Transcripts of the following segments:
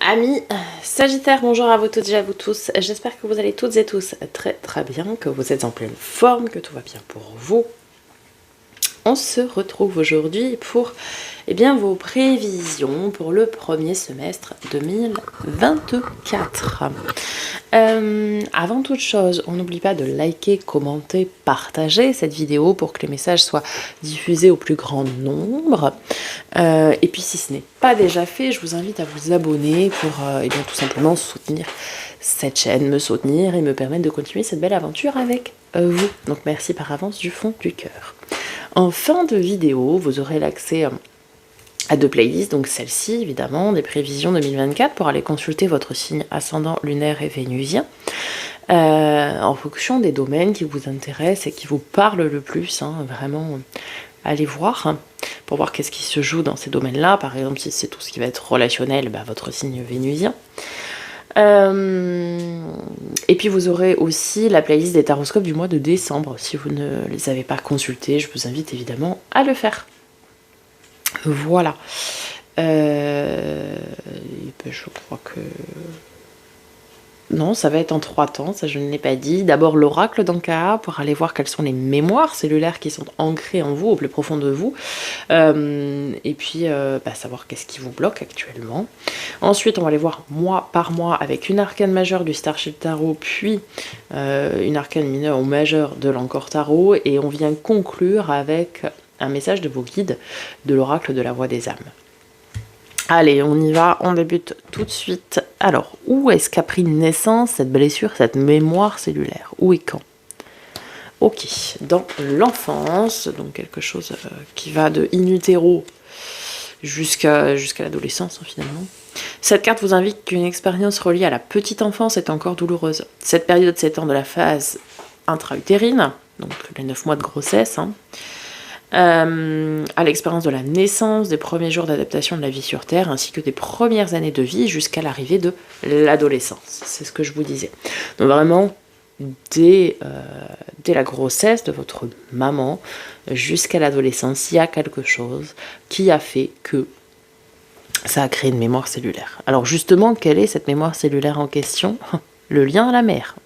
Amis Sagittaire, bonjour à vous toutes et à vous tous. J'espère que vous allez toutes et tous très très bien, que vous êtes en pleine forme, que tout va bien pour vous. On se retrouve aujourd'hui pour vos prévisions pour le premier semestre 2024. Avant toute chose, on n'oublie pas de liker, commenter, partager cette vidéo pour que les messages soient diffusés au plus grand nombre. Et puis si ce n'est pas déjà fait, je vous invite à vous abonner pour tout simplement soutenir cette chaîne, me soutenir et me permettre de continuer cette belle aventure avec vous. Donc merci par avance du fond du cœur. En fin de vidéo, vous aurez l'accès à deux playlists, donc celle-ci évidemment, des prévisions 2024 pour aller consulter votre signe ascendant, lunaire et vénusien en fonction des domaines qui vous intéressent et qui vous parlent le plus, vraiment allez voir pour voir qu'est-ce qui se joue dans ces domaines-là. Par exemple, si c'est tout ce qui va être relationnel, votre signe vénusien. Et puis vous aurez aussi la playlist des taroscopes du mois de décembre. Si vous ne les avez pas consultés, je vous invite évidemment à le faire. Voilà. Je crois que... Non, ça va être en 3 temps, ça je ne l'ai pas dit. D'abord l'oracle d'Ankara pour aller voir quelles sont les mémoires cellulaires qui sont ancrées en vous, au plus profond de vous. Et puis savoir qu'est-ce qui vous bloque actuellement. Ensuite, on va aller voir mois par mois avec une arcane majeure du Starship Tarot, puis une arcane mineure ou majeure de l'Ancor Tarot. Et on vient conclure avec un message de vos guides de l'oracle de la voix des âmes. Allez, on y va, on débute tout de suite. Alors, où est-ce qu'a pris naissance cette blessure, cette mémoire cellulaire? Où et quand? Ok, dans l'enfance, donc quelque chose qui va de in utero jusqu'à l'adolescence finalement. Cette carte vous indique qu'une expérience reliée à la petite enfance est encore douloureuse. Cette période s'étend de la phase intra-utérine, donc les 9 mois de grossesse, à l'expérience de la naissance, des premiers jours d'adaptation de la vie sur Terre, ainsi que des premières années de vie jusqu'à l'arrivée de l'adolescence. C'est ce que je vous disais. Donc vraiment, dès la grossesse de votre maman jusqu'à l'adolescence, il y a quelque chose qui a fait que ça a créé une mémoire cellulaire. Alors justement, quelle est cette mémoire cellulaire en question? Le lien à la mère.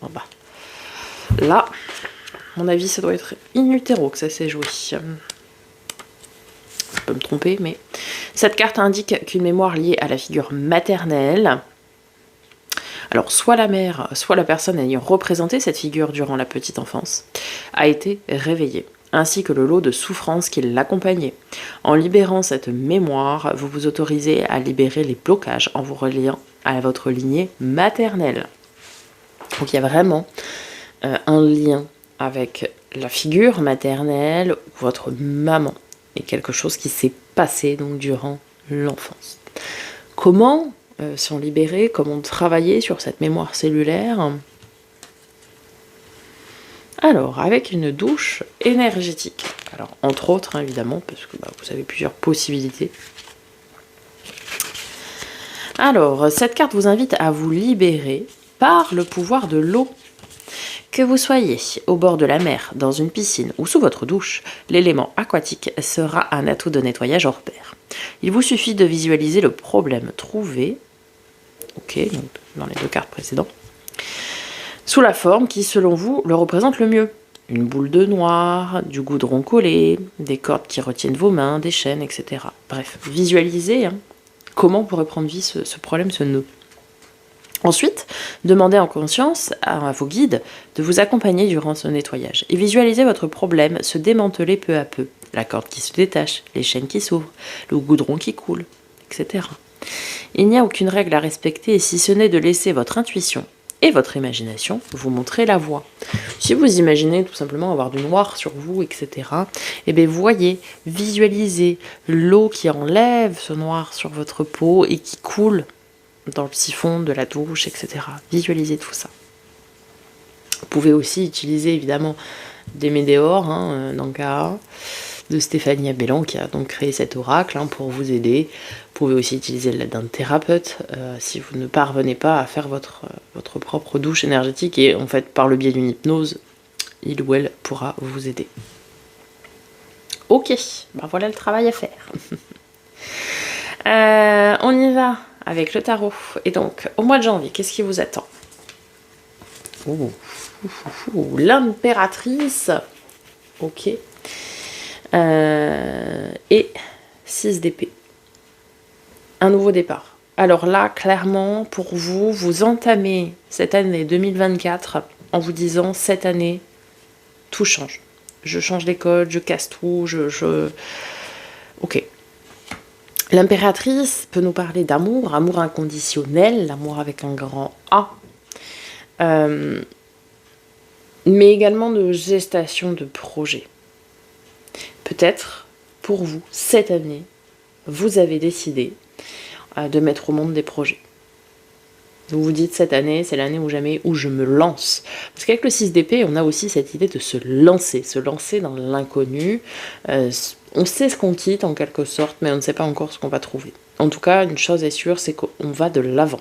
Là, à mon avis, ça doit être in utero que ça s'est joué. Je peux me tromper, mais cette carte indique qu'une mémoire liée à la figure maternelle, alors soit la mère, soit la personne ayant représenté cette figure durant la petite enfance, a été réveillée, ainsi que le lot de souffrances qui l'accompagnait. En libérant cette mémoire, vous vous autorisez à libérer les blocages en vous reliant à votre lignée maternelle. Donc il y a vraiment un lien avec la figure maternelle ou votre maman et quelque chose qui s'est passé donc durant l'enfance. Comment s'en libérer? Comment travailler sur cette mémoire cellulaire? Alors, avec une douche énergétique. Alors, entre autres, évidemment, parce que vous avez plusieurs possibilités. Alors, cette carte vous invite à vous libérer par le pouvoir de l'eau. Que vous soyez au bord de la mer, dans une piscine ou sous votre douche, l'élément aquatique sera un atout de nettoyage hors pair. Il vous suffit de visualiser le problème trouvé, donc dans les 2 cartes précédentes, sous la forme qui, selon vous, le représente le mieux. Une boule de noir, du goudron collé, des cordes qui retiennent vos mains, des chaînes, etc. Bref, visualisez comment pourrait prendre vie ce problème, ce nœud. Ensuite, demandez en conscience à vos guides de vous accompagner durant ce nettoyage et visualisez votre problème se démanteler peu à peu. La corde qui se détache, les chaînes qui s'ouvrent, le goudron qui coule, etc. Il n'y a aucune règle à respecter si ce n'est de laisser votre intuition et votre imagination vous montrer la voie. Si vous imaginez tout simplement avoir du noir sur vous, etc., voyez, visualisez l'eau qui enlève ce noir sur votre peau et qui coule dans le siphon de la douche, etc. Visualisez tout ça. Vous pouvez aussi utiliser évidemment des météores, d'Ankara, de Stéphanie Abellan qui a donc créé cet oracle pour vous aider. Vous pouvez aussi utiliser l'aide d'un thérapeute si vous ne parvenez pas à faire votre propre douche énergétique et en fait par le biais d'une hypnose, il ou elle pourra vous aider. Ok, voilà le travail à faire. On y va avec le tarot. Et donc, au mois de janvier, qu'est-ce qui vous attend? L'impératrice. Ok. Et 6 d'épée. Un nouveau départ. Alors là, clairement, pour vous, vous entamez cette année 2024 en vous disant, cette année, tout change. Je change d'école, je casse tout, Ok. L'impératrice peut nous parler d'amour, amour inconditionnel, l'amour avec un grand A. Mais également de gestation de projet. Peut-être, pour vous, cette année, vous avez décidé de mettre au monde des projets. Vous vous dites, cette année, c'est l'année ou jamais où je me lance. Parce qu'avec le 6 d'épée, on a aussi cette idée de se lancer dans l'inconnu. On sait ce qu'on quitte en quelque sorte, mais on ne sait pas encore ce qu'on va trouver. En tout cas, une chose est sûre, c'est qu'on va de l'avant.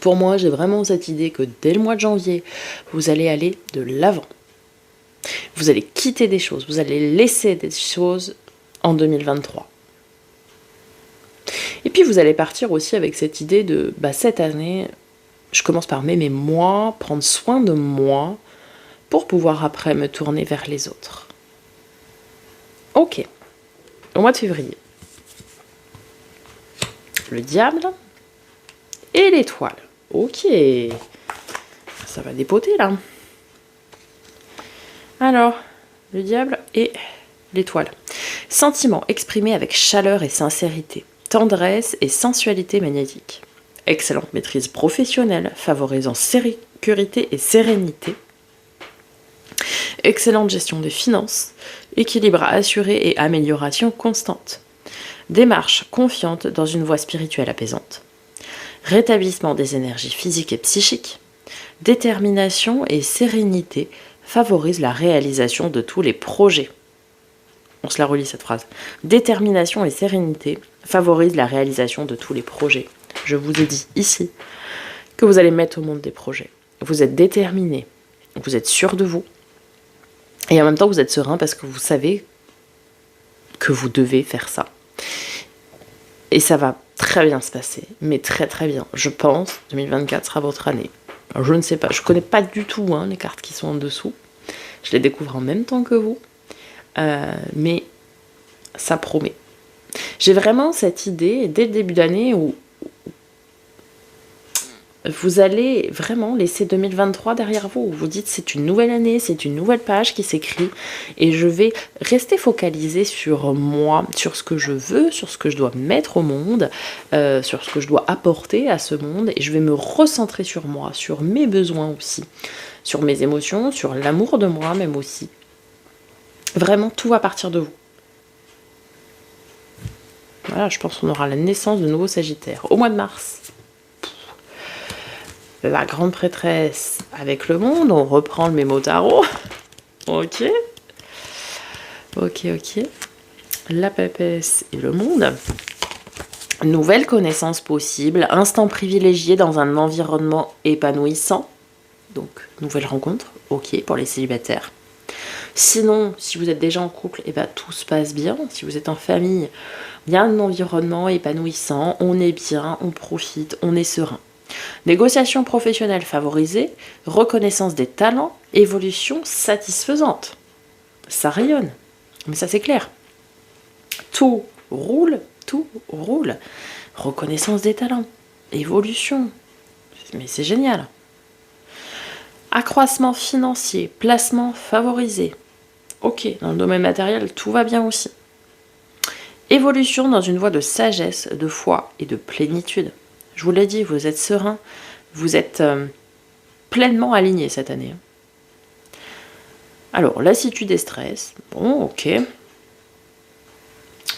Pour moi, j'ai vraiment cette idée que dès le mois de janvier, vous allez aller de l'avant. Vous allez quitter des choses, vous allez laisser des choses en 2023. Et puis vous allez partir aussi avec cette idée de, cette année, je commence par m'aimer moi, prendre soin de moi, pour pouvoir après me tourner vers les autres. Ok, au mois de février, le diable et l'étoile. Ok, ça va dépoter là. Alors, le diable et l'étoile. Sentiments exprimés avec chaleur et sincérité. Tendresse et sensualité magnétique. Excellente maîtrise professionnelle, favorisant sécurité et sérénité. Excellente gestion des finances. Équilibre assuré et amélioration constante. Démarche confiante dans une voie spirituelle apaisante. Rétablissement des énergies physiques et psychiques. Détermination et sérénité favorisent la réalisation de tous les projets. On se la relit cette phrase. Détermination et sérénité favorisent la réalisation de tous les projets. Je vous ai dit ici que vous allez mettre au monde des projets. Vous êtes déterminé, vous êtes sûr de vous, et en même temps vous êtes serein parce que vous savez que vous devez faire ça. Et ça va très bien se passer, mais très très bien. Je pense 2024 sera votre année. Alors, je ne sais pas, je ne connais pas du tout les cartes qui sont en dessous. Je les découvre en même temps que vous. Mais ça promet. J'ai vraiment cette idée dès le début d'année où vous allez vraiment laisser 2023 derrière vous. Vous dites c'est une nouvelle année, c'est une nouvelle page qui s'écrit et je vais rester focalisée sur moi, sur ce que je veux, sur ce que je dois mettre au monde, sur ce que je dois apporter à ce monde et je vais me recentrer sur moi, sur mes besoins aussi, sur mes émotions, sur l'amour de moi même aussi. Vraiment, tout va partir de vous. Voilà, je pense qu'on aura la naissance de nouveaux Sagittaires. Au mois de mars, la grande prêtresse avec le monde, on reprend le mémo tarot. Ok. La papesse et le monde. Nouvelle connaissance possible, instant privilégié dans un environnement épanouissant. Donc, nouvelle rencontre, ok, pour les célibataires. Sinon, si vous êtes déjà en couple, tout se passe bien. Si vous êtes en famille, il y a un environnement épanouissant, on est bien, on profite, on est serein. Négociation professionnelle favorisée, reconnaissance des talents, évolution satisfaisante. Ça rayonne, mais ça c'est clair. Tout roule. Reconnaissance des talents, évolution, mais c'est génial. Accroissement financier, placement favorisé. Ok, dans le domaine matériel, tout va bien aussi. Évolution dans une voie de sagesse, de foi et de plénitude. Je vous l'ai dit, vous êtes serein, vous êtes pleinement aligné cette année. Alors, lassitude et stress, bon, ok.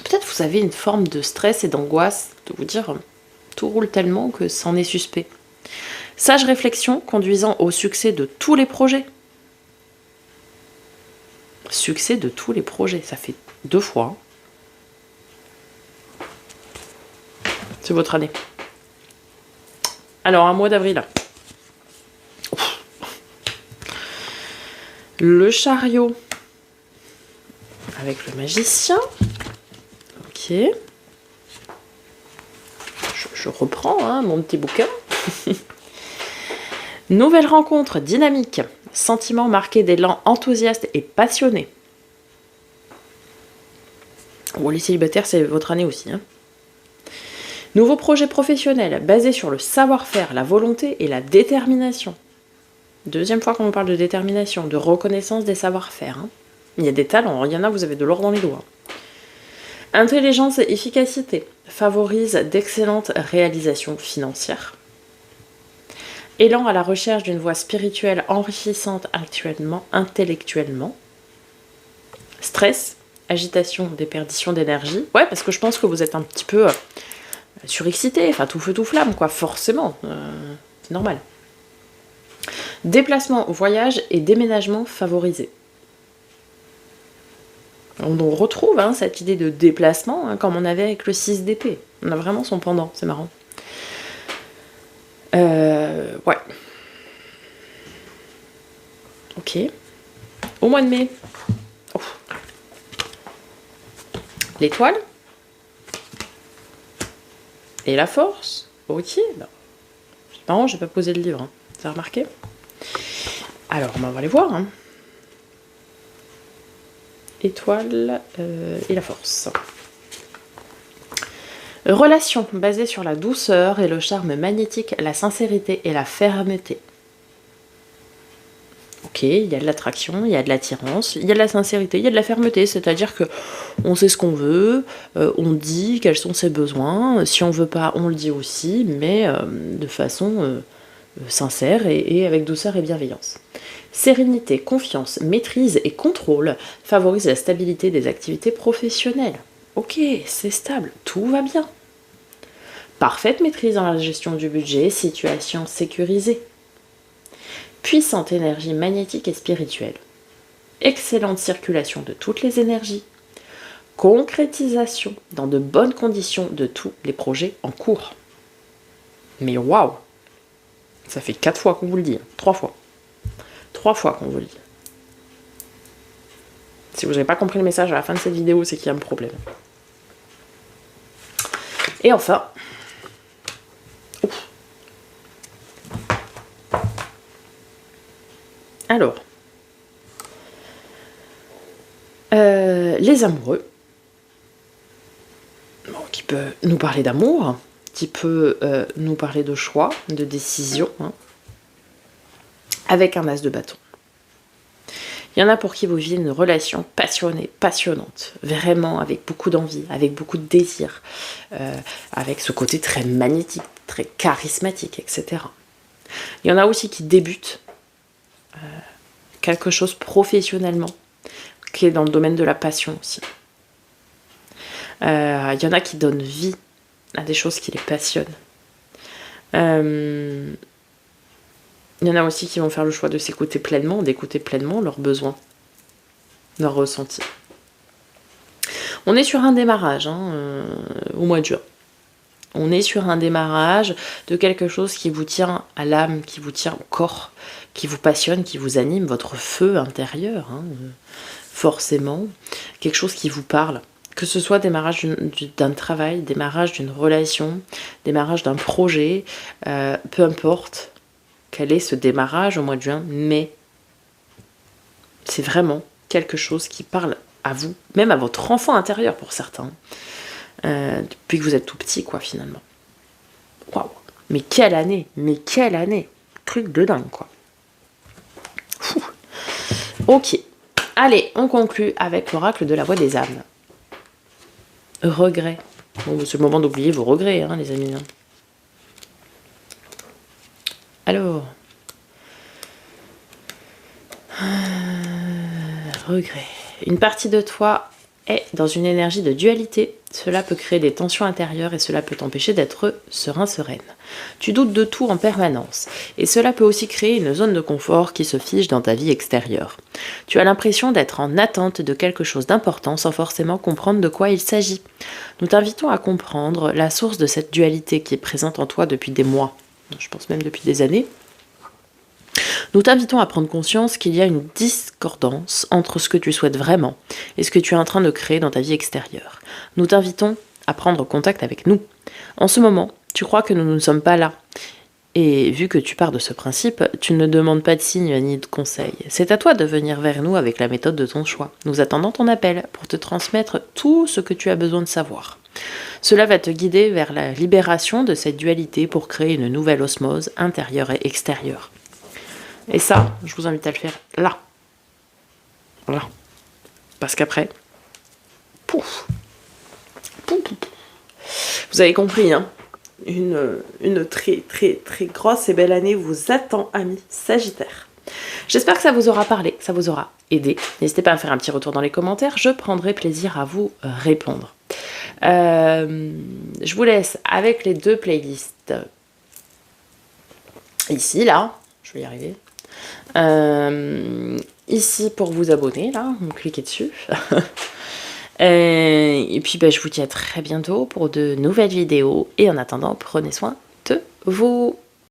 Peut-être vous avez une forme de stress et d'angoisse, de vous dire, tout roule tellement que c'en est suspect. Sage réflexion conduisant au succès de tous les projets. Succès de tous les projets, ça fait 2 fois. C'est votre année. Alors, un mois d'avril. Le chariot. Avec le magicien. Ok. je reprends hein, mon petit bouquin. Nouvelle rencontre dynamique. Sentiment marqué d'élan enthousiaste et passionné. Bon, les célibataires, c'est votre année aussi. Hein. Nouveau projet professionnel basé sur le savoir-faire, la volonté et la détermination. Deuxième fois qu'on vous parle de détermination, de reconnaissance des savoir-faire. Hein. Il y a des talents, il y en a, vous avez de l'or dans les doigts. Intelligence et efficacité favorisent d'excellentes réalisations financières. Élan à la recherche d'une voie spirituelle enrichissante intellectuellement. Stress, agitation, déperdition d'énergie. Ouais, parce que je pense que vous êtes un petit peu surexcité, enfin tout feu tout flamme, quoi, forcément. C'est normal. Déplacement, voyage et déménagement favorisés. On retrouve hein, cette idée de déplacement hein, comme on avait avec le 6 d'épée. On a vraiment son pendant, c'est marrant. Ouais. Ok. Au mois de mai. Oh. L'étoile. Et la force. Ok. Ben. C'est marrant, j'ai pas posé le livre. Hein. Vous avez remarqué ? Alors, on va aller voir. Hein. Étoile et la force. Relation basée sur la douceur et le charme magnétique, la sincérité et la fermeté. Ok, il y a de l'attraction, il y a de l'attirance, il y a de la sincérité, il y a de la fermeté, c'est-à-dire que on sait ce qu'on veut, on dit quels sont ses besoins, si on veut pas, on le dit aussi, mais de façon sincère et avec douceur et bienveillance. Sérénité, confiance, maîtrise et contrôle favorisent la stabilité des activités professionnelles. Ok, c'est stable, tout va bien. Parfaite maîtrise dans la gestion du budget, situation sécurisée. Puissante énergie magnétique et spirituelle. Excellente circulation de toutes les énergies. Concrétisation dans de bonnes conditions de tous les projets en cours. Mais waouh! Ça fait 4 fois qu'on vous le dit, 3 fois. 3 fois qu'on vous le dit. Si vous n'avez pas compris le message à la fin de cette vidéo, c'est qu'il y a un problème. Et enfin, alors, les amoureux, bon, qui peut nous parler d'amour, qui peut nous parler de choix, de décision, hein, avec un as de bâton. Il y en a pour qui vous vivez une relation passionnée, passionnante, vraiment avec beaucoup d'envie, avec beaucoup de désir, avec ce côté très magnétique, très charismatique, etc. Il y en a aussi qui débutent quelque chose professionnellement, qui est dans le domaine de la passion aussi. Il y en a qui donnent vie à des choses qui les passionnent. Il y en a aussi qui vont faire le choix de s'écouter pleinement, d'écouter pleinement leurs besoins, leurs ressentis. On est sur un démarrage au mois de juin. On est sur un démarrage de quelque chose qui vous tient à l'âme, qui vous tient au corps, qui vous passionne, qui vous anime, votre feu intérieur, forcément. Quelque chose qui vous parle. Que ce soit démarrage d'un travail, démarrage d'une relation, démarrage d'un projet, peu importe quel est ce démarrage au mois de juin, mais c'est vraiment quelque chose qui parle à vous, même à votre enfant intérieur pour certains, depuis que vous êtes tout petit, quoi, finalement. Waouh! Mais quelle année! Truc de dingue, quoi. Fou. Ok. Allez, on conclut avec l'oracle de la voix des âmes. Regret. Bon, c'est le moment d'oublier vos regrets, les amis. Alors, regret. Une partie de toi est dans une énergie de dualité. Cela peut créer des tensions intérieures et cela peut t'empêcher d'être sereine. Tu doutes de tout en permanence et cela peut aussi créer une zone de confort qui se fige dans ta vie extérieure. Tu as l'impression d'être en attente de quelque chose d'important sans forcément comprendre de quoi il s'agit. Nous t'invitons à comprendre la source de cette dualité qui est présente en toi depuis des mois, je pense même depuis des années. Nous t'invitons à prendre conscience qu'il y a une discordance entre ce que tu souhaites vraiment et ce que tu es en train de créer dans ta vie extérieure. Nous t'invitons à prendre contact avec nous. En ce moment, Tu crois que nous ne sommes pas là. Et vu que tu pars de ce principe, tu ne demandes pas de signes ni de conseils. C'est à toi de venir vers nous avec la méthode de ton choix. Nous attendons ton appel pour te transmettre tout ce que tu as besoin de savoir. Cela va te guider vers la libération de cette dualité pour créer une nouvelle osmose intérieure et extérieure. Et ça, je vous invite à le faire là. Voilà. Parce qu'après, pouf, pouf, pouf. Vous avez compris, hein? Une très très très grosse et belle année vous attend, amis Sagittaires. J'espère que ça vous aura parlé, que ça vous aura aidé. N'hésitez pas à faire un petit retour dans les commentaires, je prendrai plaisir à vous répondre. Je vous laisse avec les 2 playlists. Ici, là, je vais y arriver. Ici pour vous abonner, là, vous cliquez dessus. Et puis je vous dis à très bientôt pour de nouvelles vidéos. Et en attendant, prenez soin de vous.